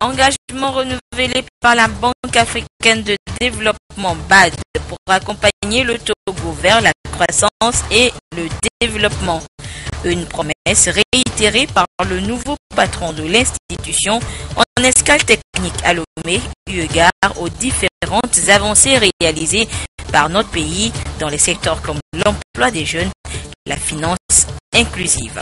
Engagement renouvelé par la Banque africaine de développement BAD pour accompagner le Togo vers la croissance et le développement. Une promesse réitérée par le nouveau patron de l'institution en escale technique à Lomé, eu égard aux différentes avancées réalisées par notre pays dans les secteurs comme l'emploi des jeunes, la finance inclusive.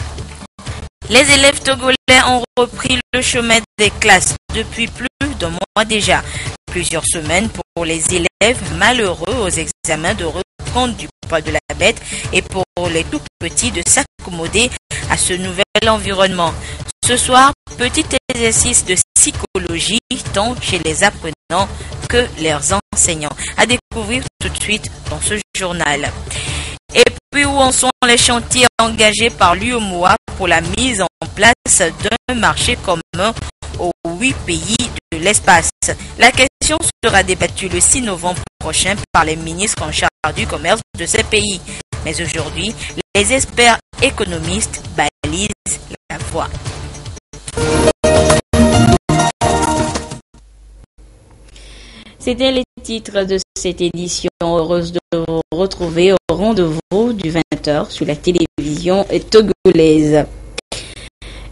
Les élèves togolais ont repris le chemin des classes depuis plus d'un mois déjà. Plusieurs semaines pour les élèves malheureux aux examens de reprendre du poil de la bête et pour les tout petits de s'accommoder à ce nouvel environnement. Ce soir, petit exercice de psychologie tant chez les apprenants que leurs enseignants. À découvrir tout de suite dans ce journal. Et puis où en sont les chantiers engagés par l'UEMOA pour la mise en place d'un marché commun aux 8 pays de l'espace. La question sera débattue le 6 novembre prochain par les ministres en charge du commerce de ces pays. Mais aujourd'hui, les experts économistes balisent la voie. C'était les titres de cette édition. Heureuse de vous retrouver au rendez-vous du 20h sur la télévision togolaise.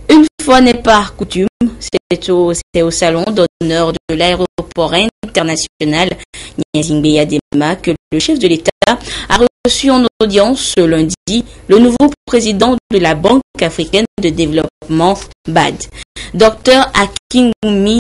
Une fois n'est pas coutume, c'est au salon d'honneur de l'aéroport international Gnassingbé Yadema que le chef de l'État a reçu en audience ce lundi le nouveau président de la Banque africaine de développement BAD. Dr Akinwumi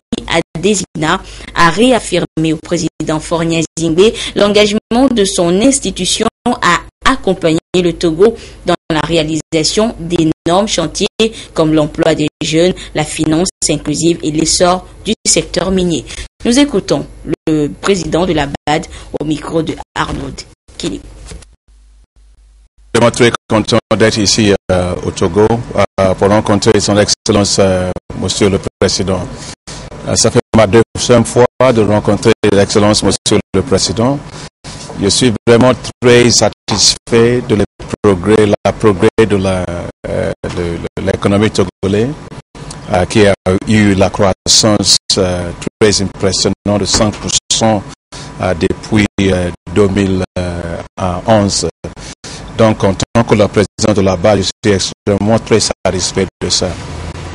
Adesina a réaffirmé au président Faure Gnassingbé l'engagement de son institution à accompagner le Togo dans la réalisation d'énormes chantiers comme l'emploi des jeunes, la finance inclusive et l'essor du secteur minier. Nous écoutons le président de la BAD au micro de Arnaud Kili. Je suis très content d'être ici au Togo pour rencontrer son Excellence Monsieur le Président. Ça fait ma deuxième fois de rencontrer l'Excellence Monsieur le Président. Je suis vraiment très satisfait de la progrès de l'économie togolaise qui a eu la croissance très impressionnante de 5% depuis 2011. Donc, en tant que le président de la BAD, je suis extrêmement très satisfait de ça.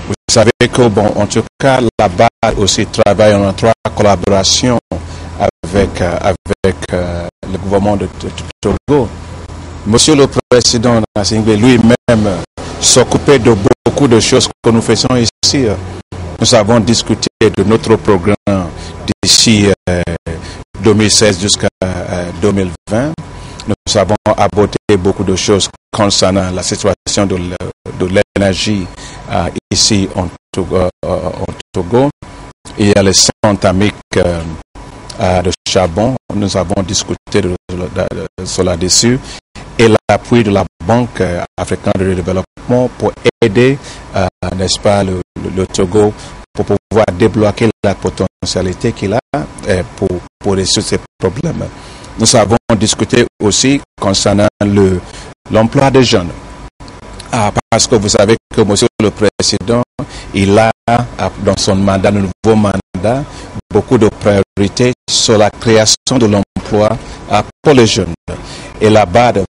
Vous savez que, en tout cas, la BAD aussi travaille en étroite collaboration avec le gouvernement de Togo. Monsieur le Président Gnassingbé lui-même s'occupait de beaucoup de choses que nous faisons ici. Nous avons discuté de notre programme d'ici 2016 jusqu'à 2020. Nous avons abordé beaucoup de choses concernant la situation de l'énergie ici en Togo. Il y a les centres amiques de charbon. Nous avons discuté sur là-dessus. Et l'appui de la Banque africaine de développement pour aider, n'est-ce pas, le Togo pour pouvoir débloquer la potentialité qu'il a pour résoudre ces problèmes. Nous avons discuté aussi concernant l'emploi des jeunes. Parce que vous savez que Monsieur le Président, il a dans son mandat, le nouveau mandat, beaucoup de priorités sur la création de l'emploi pour les jeunes. Et la BAD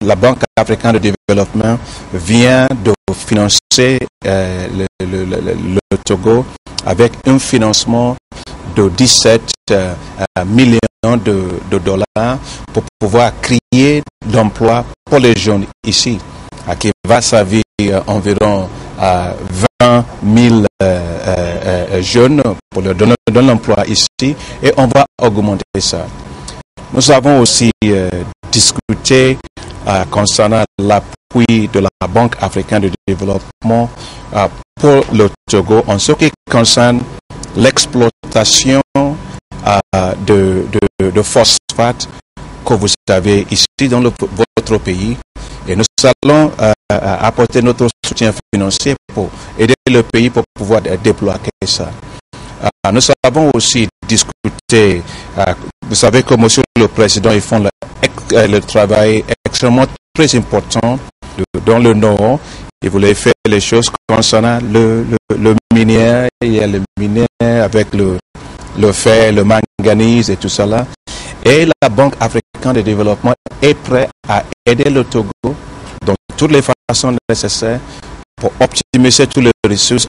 la Banque africaine de développement vient de financer le Togo avec un financement de 17 millions de dollars pour pouvoir créer d'emplois pour les jeunes ici, qui va servir environ 20 000 jeunes pour leur donner de l'emploi ici, et on va augmenter ça. Nous avons aussi discuté concernant l'appui de la Banque africaine de développement pour le Togo en ce qui concerne l'exploitation de phosphate que vous avez ici dans votre pays. Et nous allons apporter notre soutien financier pour aider le pays pour pouvoir débloquer ça. Nous avons aussi discuté, vous savez que Monsieur le Président, ils font le travail extrêmement très important dans le Nord. Ils voulaient faire les choses concernant le minière, il y a le minerai avec le fer, le manganèse et tout cela. Et la Banque africaine de développement est prête à aider le Togo dans toutes les façons nécessaires pour optimiser toutes les ressources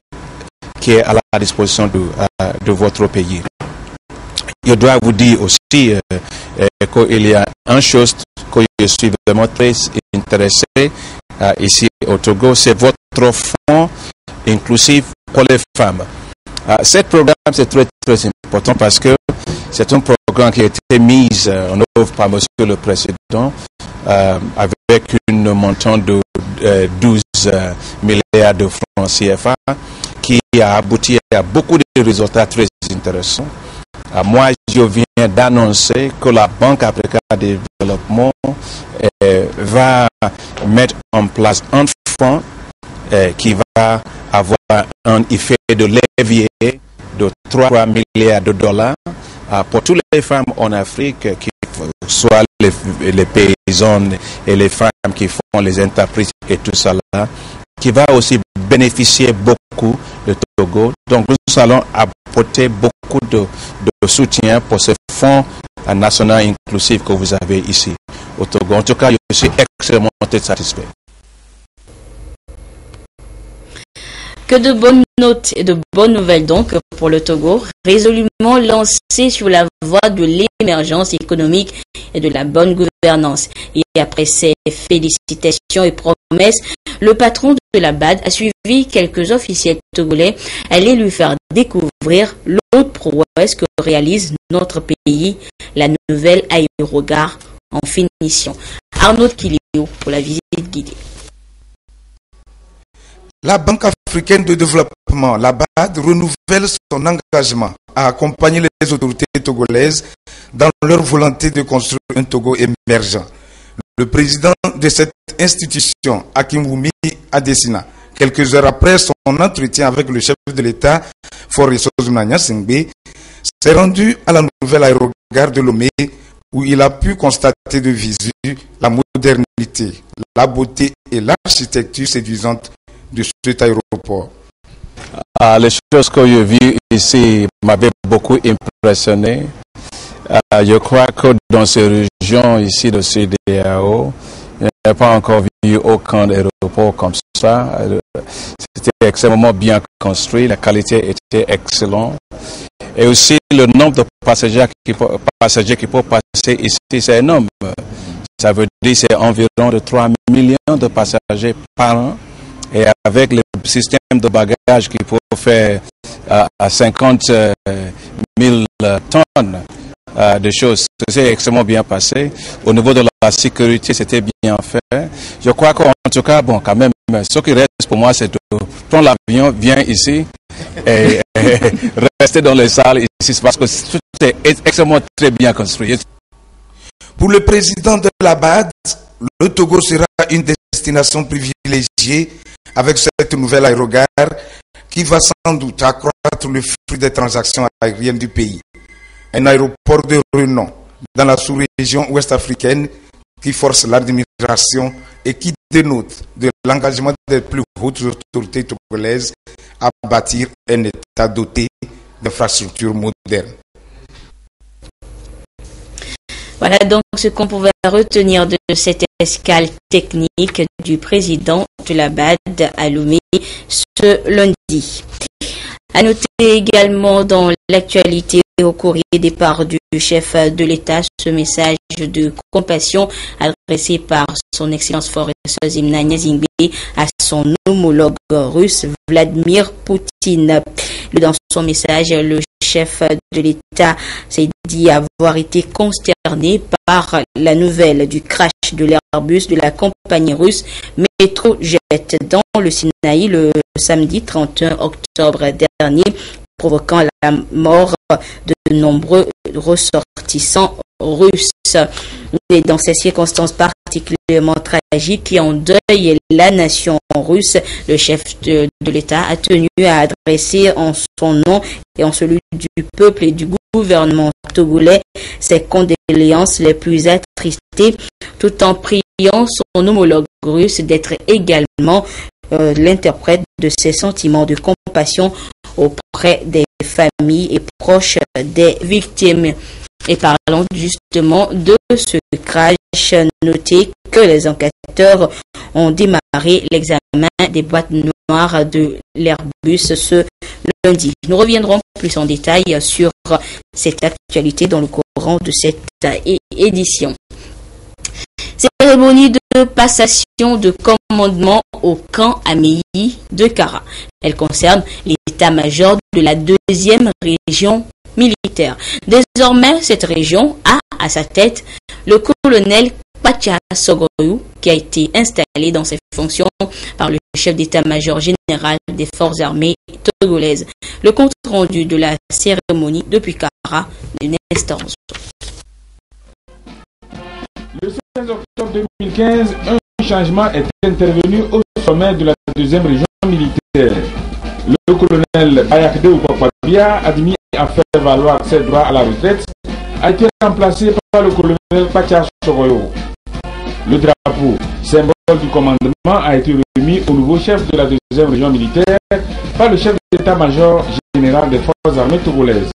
qui est à la disposition de votre pays. Je dois vous dire aussi qu'il y a une chose que je suis vraiment très intéressé ici au Togo, c'est votre fonds inclusif pour les femmes. Ce programme, c'est très, très important parce que c'est un programme qui a été mis en œuvre par Monsieur le Président avec une montant de 12 milliards de francs CFA qui a abouti à beaucoup de résultats très intéressants. Moi, je viens d'annoncer que la Banque africaine de développement va mettre en place un fonds qui va avoir un effet de levier de 3 milliards de dollars pour toutes les femmes en Afrique, soit les paysannes et les femmes qui font les entreprises et tout ça là, qui va aussi bénéficier beaucoup de Togo. Donc nous allons apporter beaucoup de soutien pour ce fonds national inclusif que vous avez ici au Togo. En tout cas, je suis extrêmement satisfait. Que de bonnes notes et de bonnes nouvelles donc pour le Togo, résolument lancé sur la voie de l'émergence économique et de la bonne gouvernance. Et après ces félicitations et promesses, le patron de la BAD a suivi quelques officiels togolais, allaient lui faire découvrir l'autre prouesse que réalise notre pays, la nouvelle aérogare en finition. Arnaud Kilio pour la visite guidée. La Banque africaine de développement, la BAD, renouvelle son engagement à accompagner les autorités togolaises dans leur volonté de construire un Togo émergent. Le président de cette institution, Hakim Wumi Adesina, quelques heures après son entretien avec le chef de l'État, Faure Sozumana Singbe, s'est rendu à la nouvelle aérogare de Lomé où il a pu constater de visu la modernité, la beauté et l'architecture séduisante de cet aéroport. Les choses que j'ai vues ici m'avaient beaucoup impressionné. Je crois que dans ces régions ici de CEDEAO, je n'ai pas encore vu aucun aéroport comme ça. C'était extrêmement bien construit, la qualité était excellente. Et aussi le nombre de passagers qui peuvent passer ici, c'est énorme. Ça veut dire que c'est environ de 3 millions de passagers par an. Et avec le système de bagages qui peut faire à 50 000 tonnes de choses, c'est extrêmement bien passé. Au niveau de la sécurité, c'était bien fait. Je crois qu'en tout cas, bon, quand même, ce qui reste pour moi, c'est de prendre l'avion, viens ici et rester dans les salles ici, parce que tout est extrêmement très bien construit. Pour le président de la BAD, le Togo sera une destination privilégiée avec cette nouvelle aérogare qui va sans doute accroître le flux des transactions aériennes du pays. Un aéroport de renom dans la sous-région ouest-africaine qui force l'admiration et qui dénote de l'engagement des plus hautes autorités togolaises à bâtir un État doté d'infrastructures modernes. Voilà donc ce qu'on pouvait retenir de cette escale technique du président de la BAD à Lomé ce lundi. À noter également dans l'actualité au courrier départ du chef de l'État ce message de compassion adressé par son Excellence Faure Sozimana Singbe à son homologue russe Vladimir Poutine. Dans son message, le chef de l'État s'est dit avoir été consterné par la nouvelle du crash de l'Airbus de la compagnie russe Metrojet dans le Sinaï le samedi 31 octobre dernier, provoquant la mort de nombreux ressortissants russes. Et dans ces circonstances particulièrement tragiques qui endeuillent la nation russe, le chef de l'État a tenu à adresser en son nom et en celui du peuple et du gouvernement togolais ses condoléances les plus attristées, tout en priant son homologue russe d'être également l'interprète de ses sentiments de compassion auprès auprès des familles et proches des victimes. Et parlons justement de ce crash, notez que les enquêteurs ont démarré l'examen des boîtes noires de l'Airbus ce lundi. Nous reviendrons plus en détail sur cette actualité dans le courant de cette édition. Cérémonie de passation de commandement au camp Améi de Kara. Elle concerne l'état-major de la 2e région militaire. Désormais, cette région a à sa tête le colonel Pacha Sogoyou, qui a été installé dans ses fonctions par le chef d'état-major général des forces armées togolaises. Le compte rendu de la cérémonie depuis Kara de Nestor. Le 16 octobre 2015, un changement est intervenu au sommet de la 2e région militaire. Le colonel Bayakde Oukwakwabia, admis à faire valoir ses droits à la retraite, a été remplacé par le colonel Pacha Sogoyo. Le drapeau, symbole du commandement, a été remis au nouveau chef de la 2e région militaire par le chef d'état-major général des forces armées togolaises.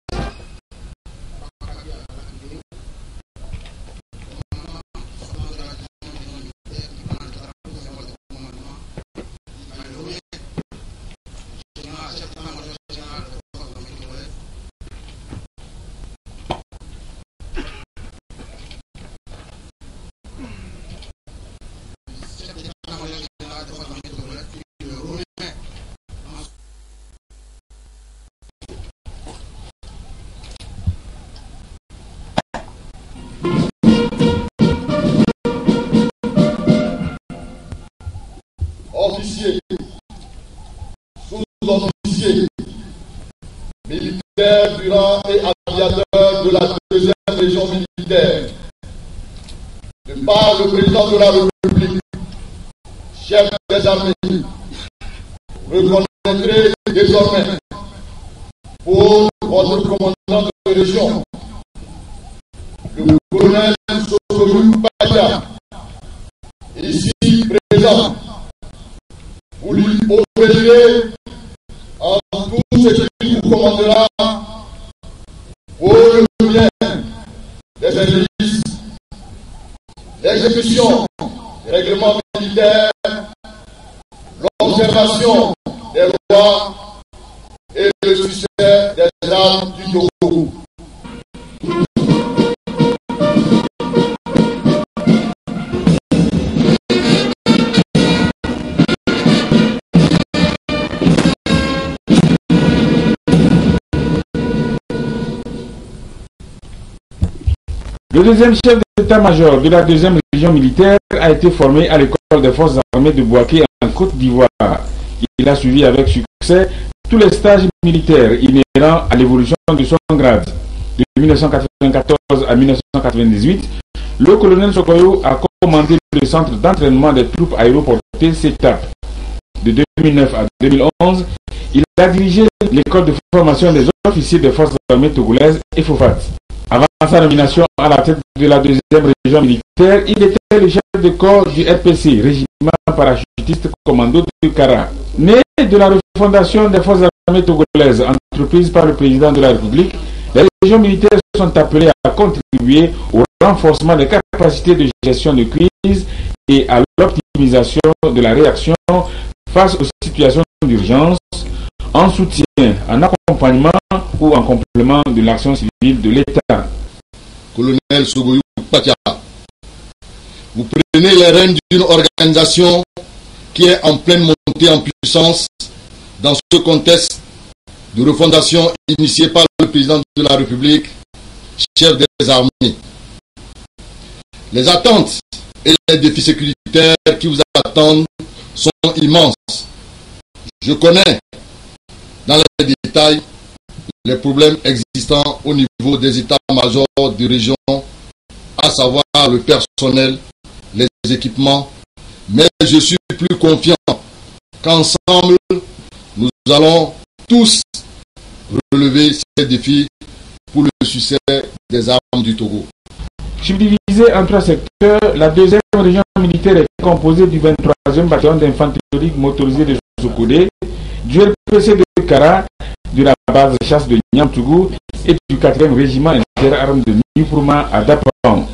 Officiers, sous-officiers, militaires du rang et aviateurs de la 2e région militaire, de par le président de la République, chef des armées, reconnaîtrez désormais pour votre commandant de région, le colonel Sogoyou Pacha, ici présent. Vous lui obéirez en tout ce qu'il vous commandera pour le bien des services, l'exécution des règlements militaires, l'observation des lois et le succès des armes du Togo. Le deuxième chef d'état-major de la 2e région militaire a été formé à l'école des forces armées de Bouaké en Côte d'Ivoire. Il a suivi avec succès tous les stages militaires inhérents à l'évolution de son grade. De 1994 à 1998, le colonel Sogoyo a commandé le centre d'entraînement des troupes aéroportées CETAP. De 2009 à 2011, il a dirigé l'école de formation des officiers des forces armées togolaises EFOFAT. Avant sa nomination à la tête de la 2e région militaire, il était le chef de corps du RPC, régiment parachutiste commando de Kara. Né de la refondation des forces armées togolaises, entreprise par le président de la République, les régions militaires sont appelées à contribuer au renforcement des capacités de gestion de crise et à l'optimisation de la réaction face aux situations d'urgence, en soutien, en accompagnement ou en complément de l'action civile de l'État. Colonel Sogoyou Pacha, vous prenez les rênes d'une organisation qui est en pleine montée en puissance dans ce contexte de refondation initié par le président de la République, chef des armées. Les attentes et les défis sécuritaires qui vous attendent sont immenses. Je connais dans les détails les problèmes existants au niveau des états-majors de région, à savoir le personnel, les équipements, mais je suis plus confiant qu'ensemble, nous allons tous relever ces défis pour le succès des armes du Togo. Subdivisée en 3 secteurs, la 2e région militaire est composée du 23e bataillon d'infanterie motorisée de Sokodé, du RPC de Kara, de la base de chasse de Niamtougou et du 4e régiment interarmes de Nipurma à Dapan.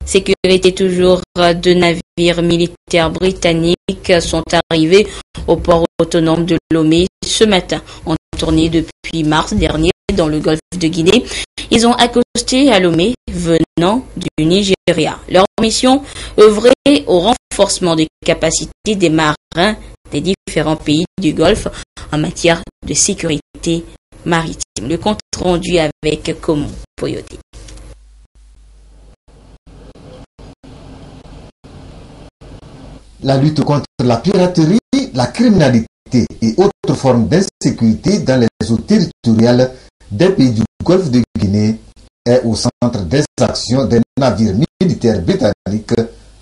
Sécurité toujours, 2 navires militaires britanniques sont arrivés au port autonome de Lomé ce matin. En tournée depuis mars dernier dans le golfe de Guinée, ils ont accosté à Lomé venant du Nigeria. Leur mission, œuvrer au renforcement des capacités des marins des différents pays du golfe en matière de sécurité maritime. Le compte rendu avec Komo Poyote. La lutte contre la piraterie, la criminalité et autres formes d'insécurité dans les eaux territoriales des pays du golfe de Guinée est au centre des actions des navires militaires britanniques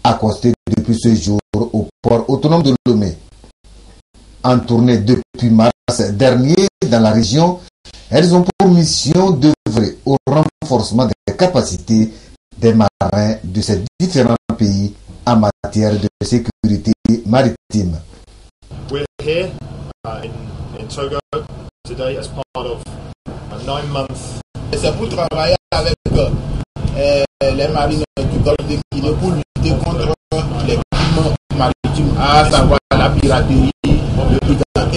accostés depuis ce jour au port autonome de Lomé. En tournée depuis mars dernier dans la région, elles ont pour mission d'œuvrer au renforcement des capacités des marins de ces différents pays en matière de sécurité maritime. We're here in Togo today as part of a 9-month. C'est pour travailler avec les marines du golfe de Guinée pour lutter contre les crimes maritimes, à savoir la piraterie et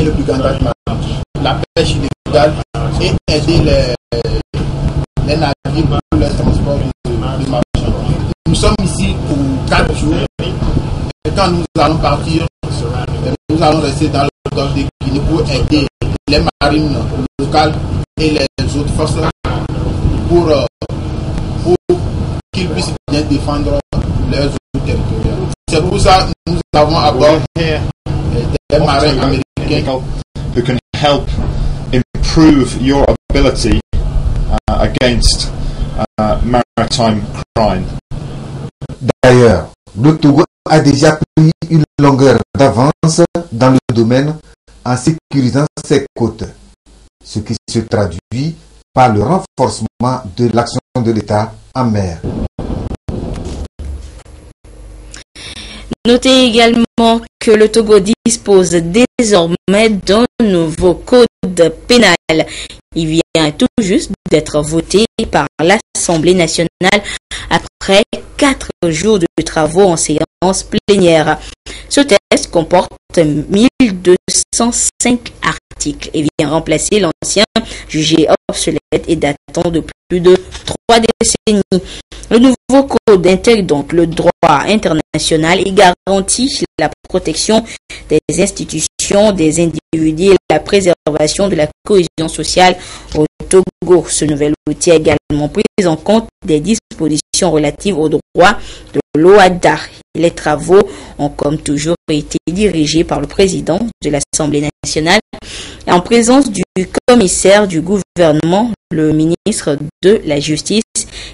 le brigandage maritime, la pêche illégale et aider les navires pour le transport de marchands. Nous sommes ici pour 4 jours et quand nous allons partir, nous allons rester dans le golfe de Guinée pour aider les marines locales et les autres forces pour qu'ils puissent bien défendre leurs eaux territoriales. C'est pour ça que nous avons à bord des marins américains who can help improve your ability against maritime crime. D'ailleurs, le Togo a déjà pris une longueur d'avance dans le domaine en sécurisant ses côtes, ce qui se traduit par le renforcement de l'action de l'État en mer. Notez également que le Togo dispose désormais d'un nouveau code pénal. Il vient tout juste d'être voté par l'Assemblée nationale après 4 jours de travaux en séance plénière. Ce texte comporte 1205 articles et vient remplacer l'ancien jugé obsolète et datant de plus de 3 décennies. Le nouveau code intègre donc le droit international et garantit la protection des institutions, des individus et la préservation de la cohésion sociale au Togo. Ce nouvel outil a également pris en compte des dispositions relatives aux droits de l'OADA. Les travaux ont comme toujours été dirigés par le président de l'Assemblée nationale en présence du commissaire du gouvernement, le ministre de la Justice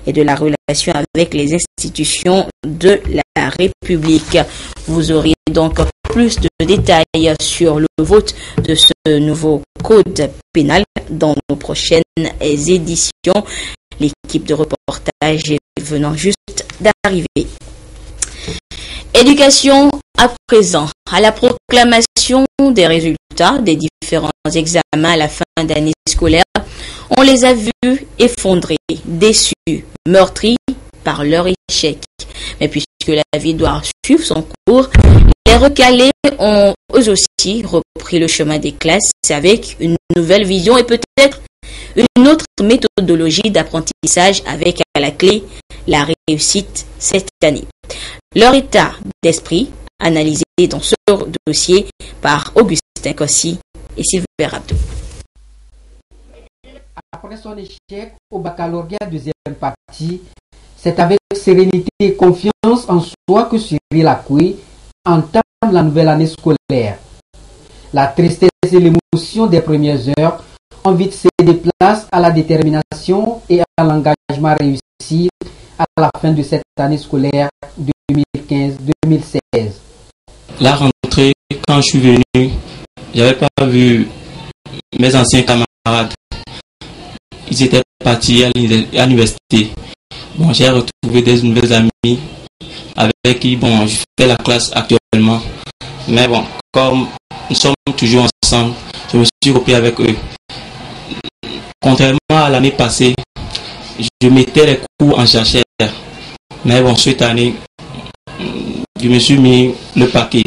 et de la relation avec les institutions de la République. Vous aurez donc plus de détails sur le vote de ce nouveau code pénal dans nos prochaines éditions. L'équipe de reportage est venant juste d'arriver. Éducation à présent. À la proclamation des résultats des différents examens à la fin d'année scolaire, on les a vus effondrés, déçus, meurtris par leur échec. Mais puisque la vie doit suivre son cours, les recalés ont eux aussi repris le chemin des classes avec une nouvelle vision et peut-être une autre méthodologie d'apprentissage avec à la clé la réussite cette année. Leur état d'esprit analysé dans ce dossier par Augustin Kossi et Sylvain Abdou. Après son échec au baccalauréat deuxième partie, c'est avec sérénité et confiance en soi que Cyril Akoué entame la nouvelle année scolaire. La tristesse et l'émotion des premières heures ont vite cédé place à la détermination et à l'engagement à réussir à la fin de cette année scolaire 2015-2016. La rentrée, quand je suis venu, j'avais pas vu mes anciens camarades. Ils étaient partis à l'université. Bon, j'ai retrouvé des nouvelles amis avec qui, bon, je fais la classe actuellement. Mais bon, comme nous sommes toujours ensemble, je me suis replié avec eux. Contrairement à l'année passée, je mettais les cours en jachère. Mais bon, cette année, je me suis mis le paquet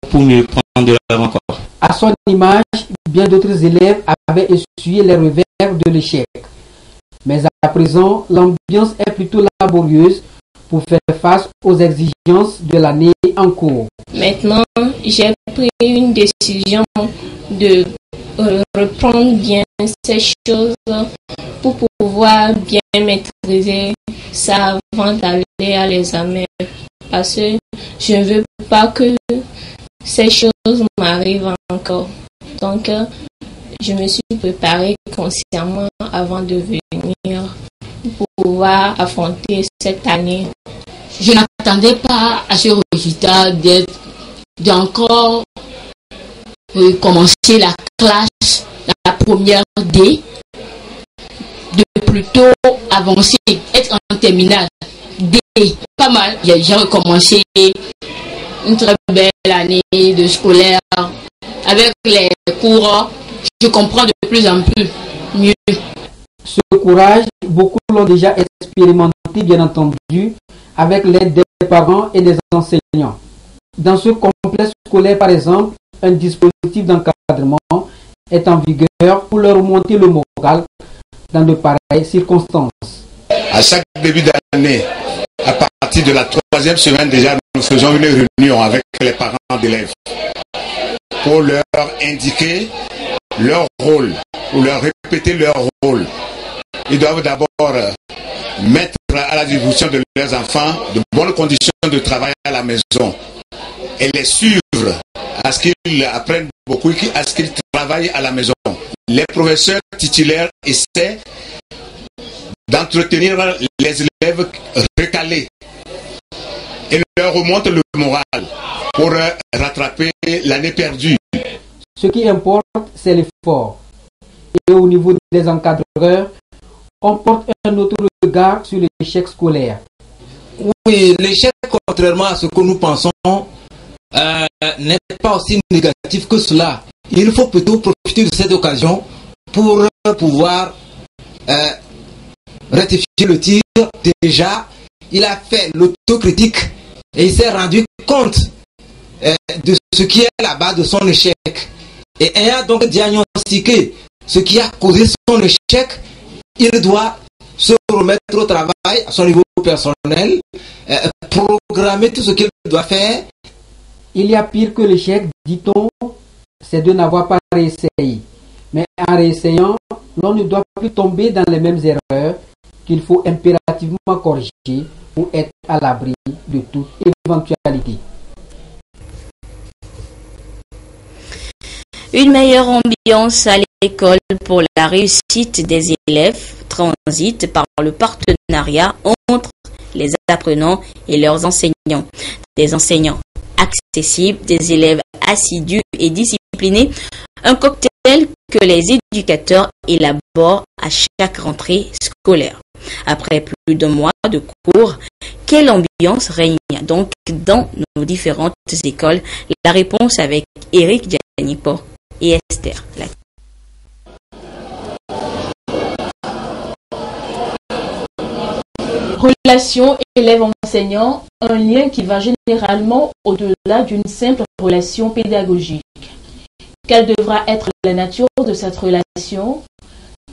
pour mieux prendre de l'avant encore. À son image, bien d'autres élèves avaient essuyé les revers de l'échec. Mais à présent, l'ambiance est plutôt laborieuse pour faire face aux exigences de l'année en cours. Maintenant, j'ai pris une décision de reprendre bien ces choses pour pouvoir bien maîtriser ça avant d'aller à l'examen. Parce que je ne veux pas que ces choses m'arrivent encore. Donc, je me suis préparée consciemment avant de venir pour pouvoir affronter cette année. Je n'attendais pas à ce résultat d'encore commencer la classe, la première D, de plutôt avancer, être en terminale D. Pas mal, j'ai recommencé une très belle année de scolaire. Avec les cours, je comprends de plus en plus mieux. Ce courage, beaucoup l'ont déjà expérimenté, bien entendu, avec l'aide des parents et des enseignants. Dans ce complexe scolaire, par exemple, un dispositif d'encadrement est en vigueur pour leur remonter le moral dans de pareilles circonstances. À chaque début d'année, à partir de la 3e semaine déjà, nous faisons une réunion avec les parents d'élèves pour leur indiquer leur rôle, ou leur répéter leur rôle. Ils doivent d'abord mettre à la disposition de leurs enfants de bonnes conditions de travail à la maison et les suivre à ce qu'ils apprennent beaucoup, à ce qu'ils travaillent à la maison. Les professeurs titulaires essaient d'entretenir les élèves recalés et leur remontent le moral pour rattraper l'année perdue. Ce qui importe, c'est l'effort. Et au niveau des encadreurs, on porte un autre regard sur l'échec scolaire. Oui, l'échec, contrairement à ce que nous pensons, n'est pas aussi négatif que cela. Il faut plutôt profiter de cette occasion pour pouvoir rectifier le tir. Déjà, il a fait l'autocritique et il s'est rendu compte de ce qui est la base de son échec. Et ayant donc diagnostiqué ce qui a causé son échec, il doit se remettre au travail à son niveau personnel, programmer tout ce qu'il doit faire. Il y a pire que l'échec, dit-on, c'est de n'avoir pas réessayé. Mais en réessayant, l'on ne doit plus tomber dans les mêmes erreurs qu'il faut impérativement corriger pour être à l'abri de toute éventualité. Une meilleure ambiance à l'école pour la réussite des élèves transite par le partenariat entre les apprenants et leurs enseignants. Des enseignants accessibles, des élèves assidus et disciplinés, un cocktail que les éducateurs élaborent à chaque rentrée scolaire. Après plus d'un mois de cours, quelle ambiance règne donc dans nos différentes écoles? La réponse avec Eric Dianipo et Esther. Relation élève-enseignant, un lien qui va généralement au-delà d'une simple relation pédagogique. Quelle devra être la nature de cette relation?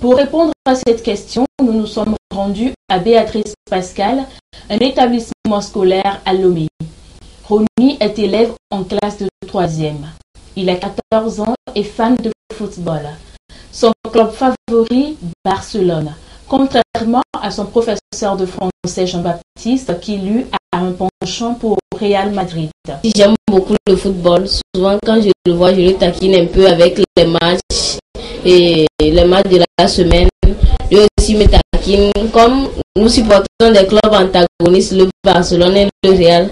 Pour répondre à cette question, nous nous sommes rendus à Béatrice Pascal, un établissement scolaire à Lomé. Ronnie est élève en classe de 3e. Il a 14 ans et fan de football. Son club favori, Barcelone. Contrairement à son professeur de français Jean-Baptiste, qui lui a un penchant pour Real Madrid. J'aime beaucoup le football. Souvent, quand je le vois, je le taquine un peu avec les matchs et les matchs de la semaine. Lui aussi me taquine. Comme nous supportons des clubs antagonistes, le Barcelone et le Real.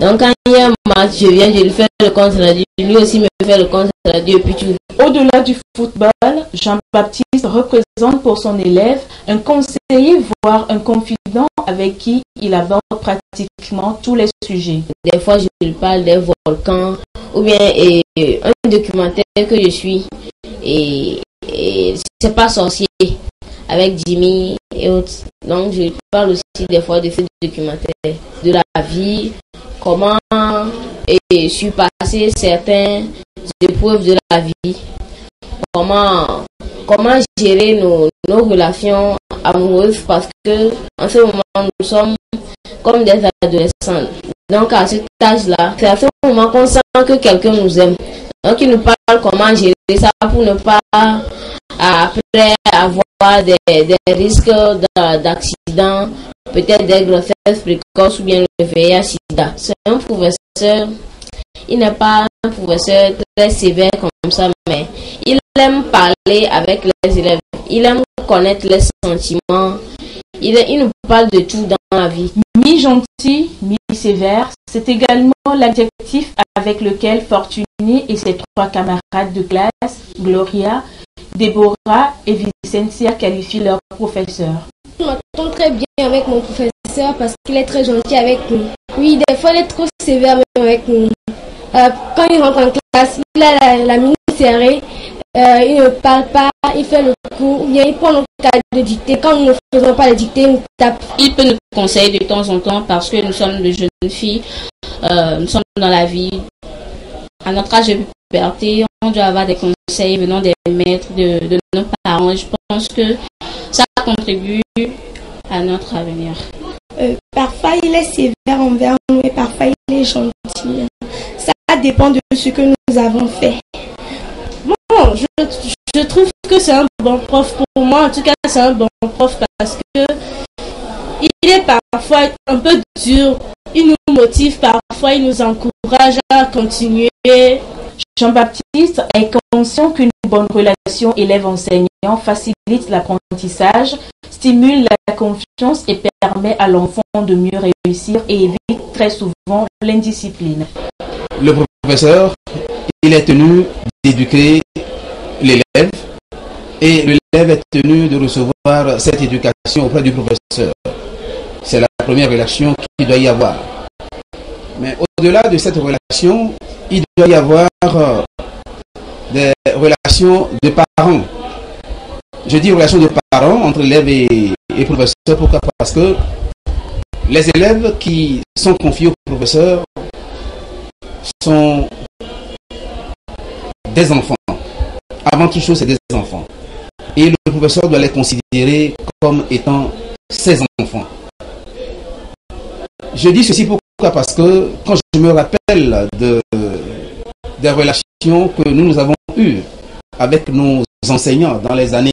Donc, quand il y a un match, je viens, je lui fais le contre-rendu. Lui aussi me fait le contre-rendu et puis tout. Au-delà du football, Jean-Baptiste représente pour son élève un conseiller, voire un confident avec qui il aborde pratiquement tous les sujets. Des fois, je lui parle des volcans ou bien un documentaire que je suis et c'est pas sorcier avec Jimmy et autres. Donc je parle aussi des fois de ces documentaires, de la vie, comment surpasser certaines épreuves de la vie, comment gérer nos relations amoureuses, parce que en ce moment nous sommes comme des adolescents. Donc à cet âge-là, c'est à ce moment qu'on sent que quelqu'un nous aime. Donc il nous parle comment gérer ça pour ne pas après avoir des risques d'accident, peut-être des grossesses précoces ou bien le VIH/SIDA. C'est un professeur, il n'est pas un professeur très sévère comme ça, mais il aime parler avec les élèves, il aime connaître les sentiments, il nous parle de tout dans la vie. Mi-gentil, mi-sévère, c'est également l'adjectif avec lequel Fortuné et ses 3 camarades de classe, Gloria, Déborah et Vicentia, qualifient leur professeur. Je m'entends très bien avec mon professeur parce qu'il est très gentil avec nous. Oui, des fois il est trop sévère même avec nous. Quand il rentre en classe, il a la mine serrée, il ne parle pas, il fait le cours, bien il prend notre cahier de dictée. Quand nous ne faisons pas les dictées, il nous tape. Il peut nous conseiller de temps en temps parce que nous sommes de jeunes filles, nous sommes dans la vie. À notre âge de puberté, on doit avoir des conseils venant des maîtres, de nos parents. Je pense que ça contribue à notre avenir. Parfois il est sévère envers nous et parfois il est gentil. Ça dépend de ce que nous avons fait. Bon, je trouve que c'est un bon prof. Pour moi, en tout cas, c'est un bon prof parce que il est parfois un peu dur. Il nous motive, parfois il nous encourage à continuer. Jean-Baptiste est conscient qu'une bonne relation élève-enseignant facilite l'apprentissage, stimule la confiance et permet à l'enfant de mieux réussir et évite très souvent l'indiscipline. Le professeur, il est tenu d'éduquer l'élève et l'élève est tenu de recevoir cette éducation auprès du professeur. C'est la première relation qu'il doit y avoir. Mais au-delà de cette relation, il doit y avoir des relations de parents. Je dis relations de parents entre élèves et professeur. Pourquoi? Parce que les élèves qui sont confiés au professeur sont des enfants. Avant toute chose, c'est des enfants. Et le professeur doit les considérer comme étant ses enfants. Je dis ceci pourquoi? Parce que quand je me rappelle des relations que nous avons eues avec nos enseignants dans les années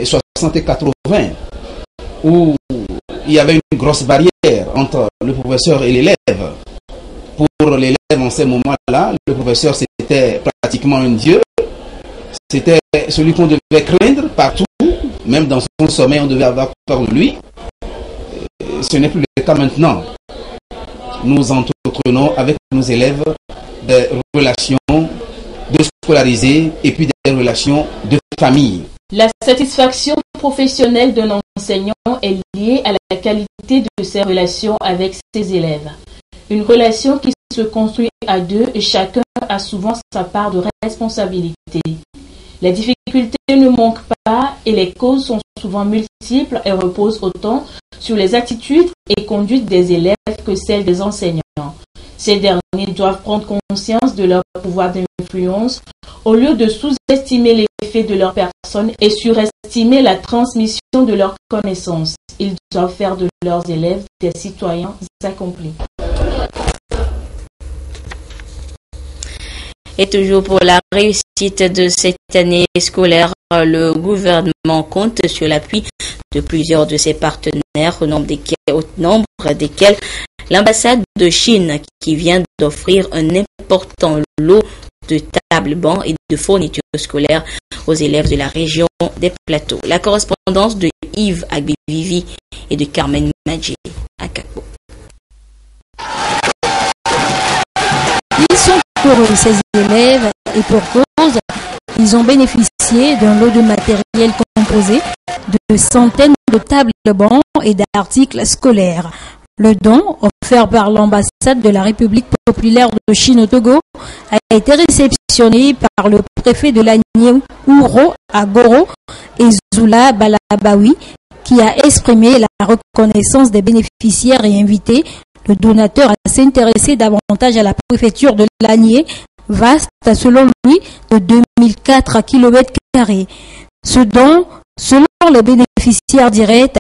60 et 80, où il y avait une grosse barrière entre le professeur et l'élève. Pour l'élève en ces moments-là, le professeur c'était pratiquement un dieu. C'était celui qu'on devait craindre partout, même dans son sommeil, on devait avoir peur de lui. Ce n'est plus le cas maintenant. Nous entretenons avec nos élèves des relations de scolarisés et puis des relations de famille. La satisfaction professionnelle d'un enseignant est liée à la qualité de ses relations avec ses élèves. Une relation qui se construit à deux et chacun a souvent sa part de responsabilité. Les difficultés ne manquent pas et les causes sont souvent multiples et reposent autant sur les attitudes et conduites des élèves que celles des enseignants. Ces derniers doivent prendre conscience de leur pouvoir d'influence au lieu de sous-estimer l'effet de leur personne et surestimer la transmission de leurs connaissances. Ils doivent faire de leurs élèves des citoyens accomplis. Et toujours pour la réussite de cette année scolaire, le gouvernement compte sur l'appui de plusieurs de ses partenaires, au nombre desquels l'ambassade de Chine qui vient d'offrir un important lot de tables, bancs et de fournitures scolaires aux élèves de la région des Plateaux. La correspondance de Yves Agbivivi et de Carmen Madjé à Kakbo. Ils sont heureux, ces élèves, et pour cause, ils ont bénéficié d'un lot de matériel composé de centaines de tables, bancs et d'articles scolaires. Le don, offert par l'ambassade de la République populaire de Chine au Togo, a été réceptionné par le préfet de l'Anié Ouro Agoro et Zula Balabawi, qui a exprimé la reconnaissance des bénéficiaires et invité le donateur à s'intéresser davantage à la préfecture de l'Anié, vaste selon lui de 2004 km². Ce don, selon les bénéficiaires directs,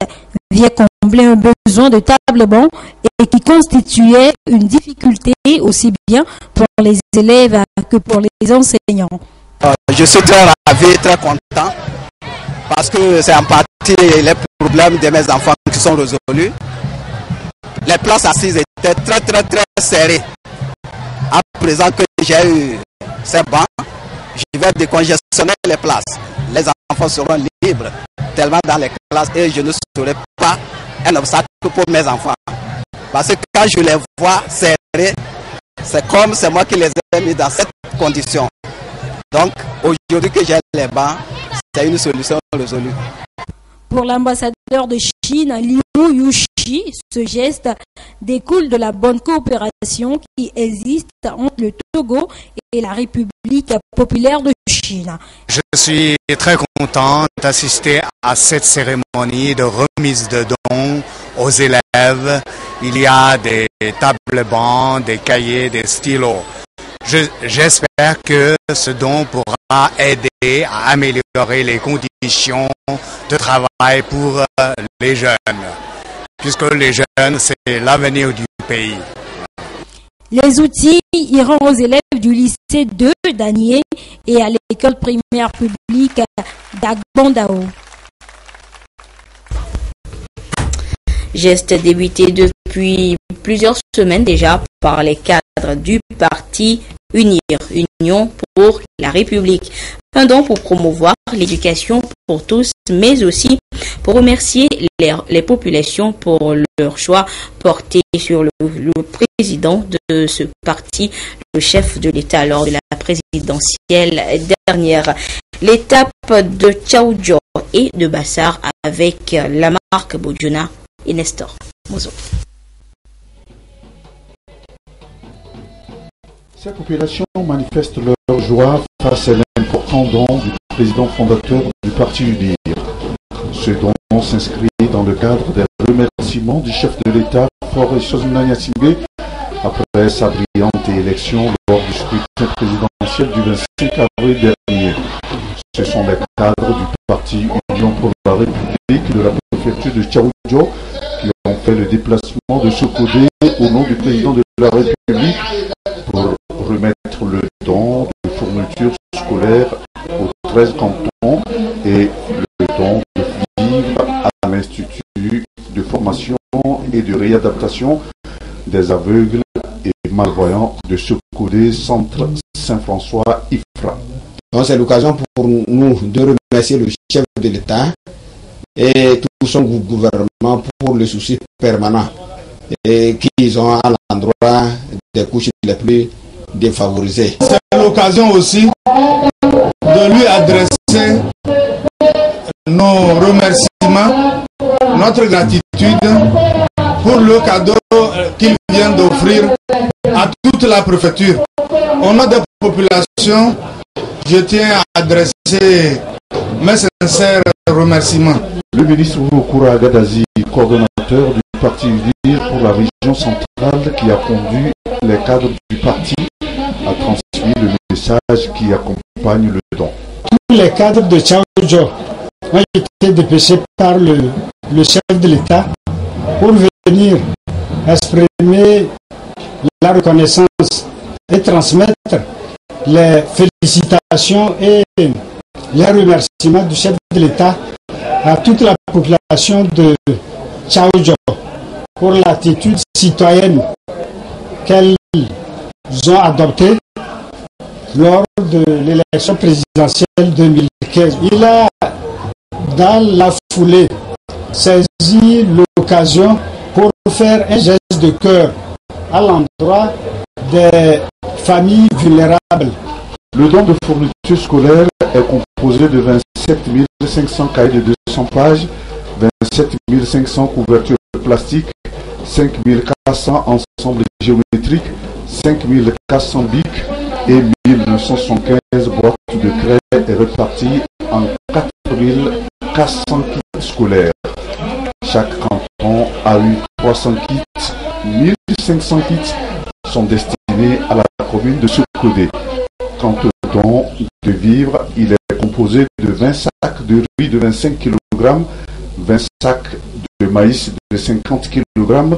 vient combler un besoin de table-banc et qui constituait une difficulté aussi bien pour les élèves que pour les enseignants. Je suis très ravi, très content parce que c'est en partie les problèmes de mes enfants qui sont résolus. Les places assises étaient très serrées. À présent que j'ai eu ces bancs, je vais décongestionner les places. Les enfants seront libres tellement dans les classes et je ne serai pas un obstacle pour mes enfants. Parce que quand je les vois serrés, c'est comme c'est moi qui les ai mis dans cette condition. Donc aujourd'hui que j'ai les bancs, c'est une solution résolue. Pour l'ambassadeur de Chine, Liu Yushi, ce geste découle de la bonne coopération qui existe entre le Togo et la République populaire de Chine. Je suis très content d'assister à cette cérémonie de remise de dons aux élèves. Il y a des tables-bancs, des cahiers, des stylos. J'espère que ce don pourra aider à améliorer les conditions de travail pour les jeunes, puisque les jeunes, c'est l'avenir du pays. Les outils iront aux élèves du lycée 2 d'Anié et à l'école primaire publique d'Agbondao. Geste débuté depuis plusieurs semaines déjà par les cadres du parti Union pour la République. Un don pour promouvoir l'éducation pour tous, mais aussi pour remercier les populations pour leur choix porté sur le président de ce parti, le chef de l'État lors de la présidentielle dernière. L'étape de Tchaoudjo et de Bassar avec la marque Bodjona et Nestor Mozo. Ces populations manifestent leur joie face à l'important don du président fondateur du parti UDIR. Ce don s'inscrit dans le cadre des remerciements du chef de l'État, Faure Sozina Gnassingbé, après sa brillante élection lors du scrutin présidentiel du 25 avril dernier. Ce sont les cadres du parti Union pour la République de la préfecture de Tchaoudjo qui ont fait le déplacement de Sokodé au nom du président de la République pour remettre le don de fournitures scolaires aux 13 cantons et le don de vivres à l'Institut de formation et de réadaptation des aveugles et malvoyants de Sokodé, centre Saint-François, IFRA. Donc c'est l'occasion pour nous de remercier le chef de l'État et tout son gouvernement pour le souci permanent et qu'ils ont à l'endroit des couches les plus défavorisées. C'est l'occasion aussi de lui adresser nos remerciements, notre gratitude pour le cadeau qu'il vient d'offrir à toute la préfecture. Au nom des populations, je tiens à adresser mes sincères remerciements. Le ministre Oukoura Gadazi, coordonnateur du parti UDIR pour la région centrale, qui a conduit les cadres du parti à transmis le message qui accompagne le don. Tous les cadres de Tchaoudjo ont été dépêchés par le chef de l'État pour venir exprimer la reconnaissance et transmettre les félicitations et les remerciements du chef de l'État à toute la population de Tchaoudjo pour l'attitude citoyenne qu'elles ont adoptée lors de l'élection présidentielle 2015. Il a, dans la foulée, saisi l'occasion pour faire un geste de cœur à l'endroit des familles vulnérables. Le don de fournitures scolaires est composé de 27 500 cahiers de 200 pages, 27 500 couvertures plastiques, 5400 ensembles géométriques, 5400 bics et 1975 boîtes de craie réparties en 4400 kits scolaires. Chaque canton a eu 300 kits. 1500 kits sont destinés à la commune de Sokodé. Quant au don de vivres, il est composé de 20 sacs de riz de 25 kg, 20 sacs de maïs de 50 kg,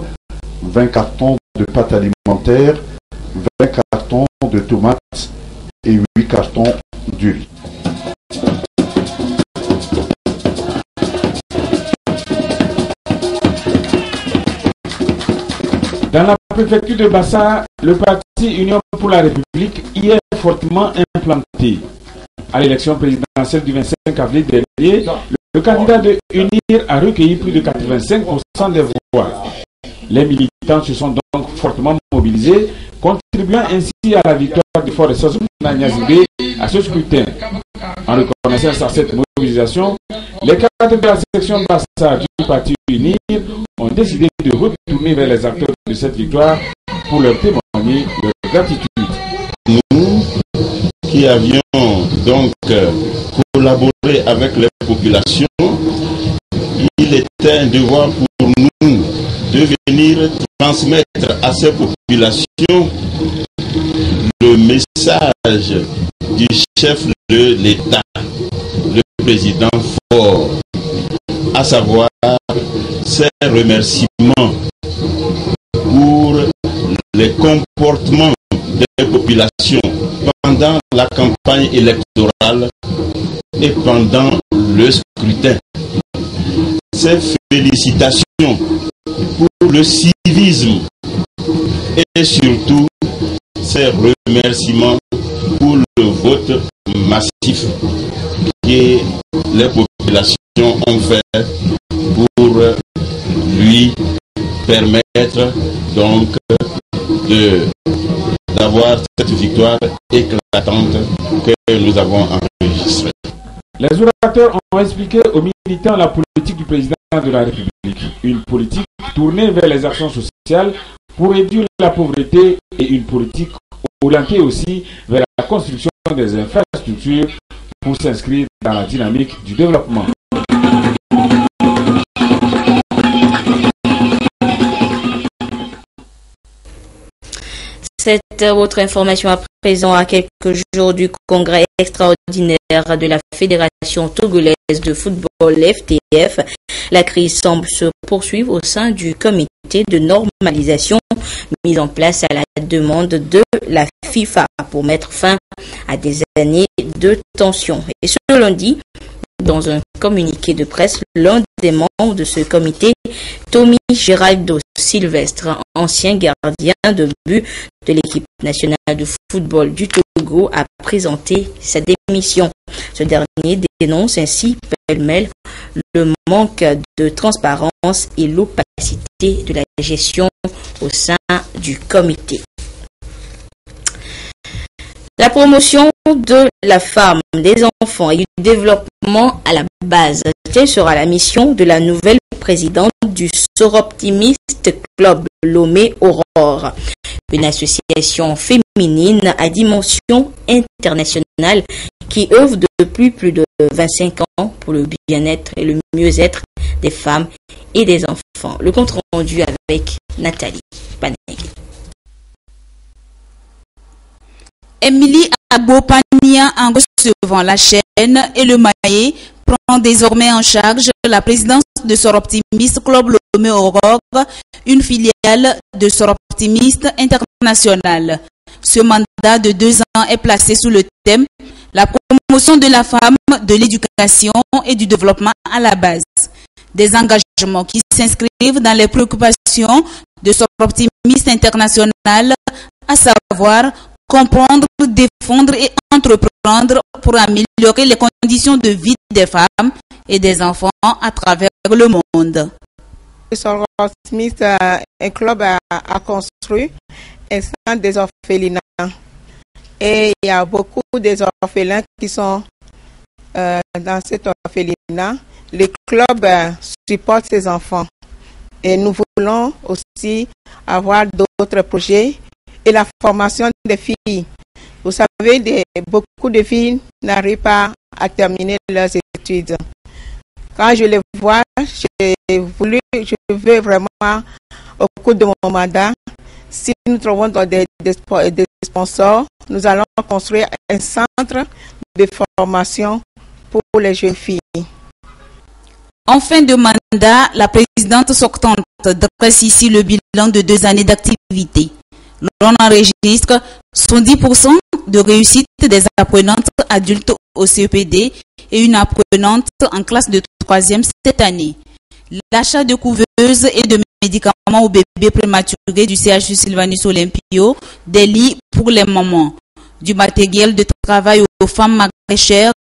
20 cartons de pâtes alimentaires, 20 cartons de tomates et 8 cartons d'huile. Dans la préfecture de Bassa, le parti Union pour la République y est fortement implanté. À l'élection présidentielle du 25 avril dernier, le candidat de UNIR a recueilli plus de 85% des voix. Les militants se sont donc fortement mobilisés, contribuant ainsi à la victoire du Fort Ressources Nyazibé à ce scrutin. En reconnaissance à cette mobilisation, les cadres de la section Bassa du parti UNIR ont décidé de retourner vers les acteurs de cette victoire pour leur témoigner leur gratitude. Nous qui avions donc collaboré avec les populations, il était un devoir pour nous de venir transmettre à ces populations le message du chef de l'État, le président Faure, à savoir ses remerciements pour les comportements des populations pendant la campagne électorale et pendant le scrutin. Ces félicitations pour le civisme et surtout ces remerciements pour le vote massif que les populations ont fait pour lui permettre donc d'avoir cette victoire éclatante que nous avons enregistrée. Les orateurs ont expliqué aux militants la politique du président de la République, une politique tournée vers les actions sociales pour réduire la pauvreté et une politique orientée aussi vers la construction des infrastructures pour s'inscrire dans la dynamique du développement. Cette autre information à présent, à quelques jours du congrès extraordinaire de la Fédération togolaise de football FTF, la crise semble se poursuivre au sein du comité de normalisation mis en place à la demande de la FIFA pour mettre fin à des années de tension. Et ce lundi, dans un communiqué de presse, l'un des membres de ce comité, Tommy Geraldo Sylvestre, ancien gardien de but de l'équipe nationale de football du Togo, a présenté sa démission. Ce dernier dénonce ainsi pêle-mêle le manque de transparence et l'opacité de la gestion au sein du comité. La promotion de la femme, des enfants et du développement à la base, telle sera la mission de la nouvelle présidente du Soroptimiste Club Lomé Aurore, une association féminine à dimension internationale qui œuvre depuis plus de 25 ans pour le bien-être et le mieux-être des femmes et des enfants. Le compte rendu avec Nathalie Panegui. Émilie Abopania, en recevant la chaîne et le maillet, prend désormais en charge la présidence de Soroptimiste Club Lomé Aurore, une filiale de Soroptimiste International. Ce mandat de 2 ans est placé sous le thème « La promotion de la femme, de l'éducation et du développement à la base ». Des engagements qui s'inscrivent dans les préoccupations de Soroptimiste International, à savoir comprendre, défendre et entreprendre pour améliorer les conditions de vie des femmes et des enfants à travers le monde. Soroptimiste, un club a construit un centre des orphelinats. Et il y a beaucoup des orphelins qui sont dans cet orphelinat. Le club supporte ces enfants. Et nous voulons aussi avoir d'autres projets et la formation des filles. Vous savez, beaucoup de filles n'arrivent pas à terminer leurs études. Quand je les vois, je veux vraiment, au cours de mon mandat, si nous trouvons des sponsors, nous allons construire un centre de formation pour les jeunes filles. En fin de mandat, la présidente sortante dresse ici le bilan de 2 années d'activité. L'on enregistre 70% de réussite des apprenantes adultes au CEPD et une apprenante en classe de 3e cette année. L'achat de couveuses et de médicaments aux bébés prématurés du CHU Sylvanus Olympio, des lits pour les mamans, du matériel de travail aux femmes maraîchères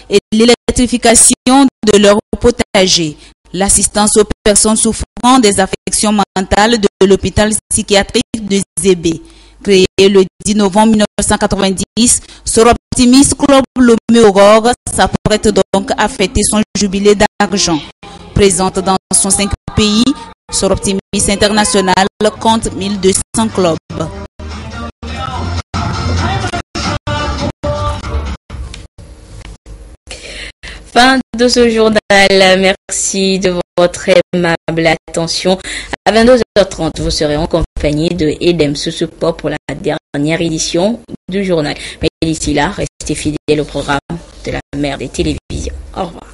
et l'électrification de leur potager, l'assistance aux personnes souffrant des affections mentales de l'hôpital psychiatrique de Zébé. Créé le 10 novembre 1990, Soroptimist Club Lomé Aurore s'apprête donc à fêter son jubilé d'argent. Présente dans 105 pays, Soroptimist International compte 1200 clubs. Fin de ce journal. Merci de votre aimable attention. À 22h30, vous serez en compagnie de Edem Soussoupo pour la dernière édition du journal. Mais d'ici là, restez fidèles au programme de la mère des télévisions. Au revoir.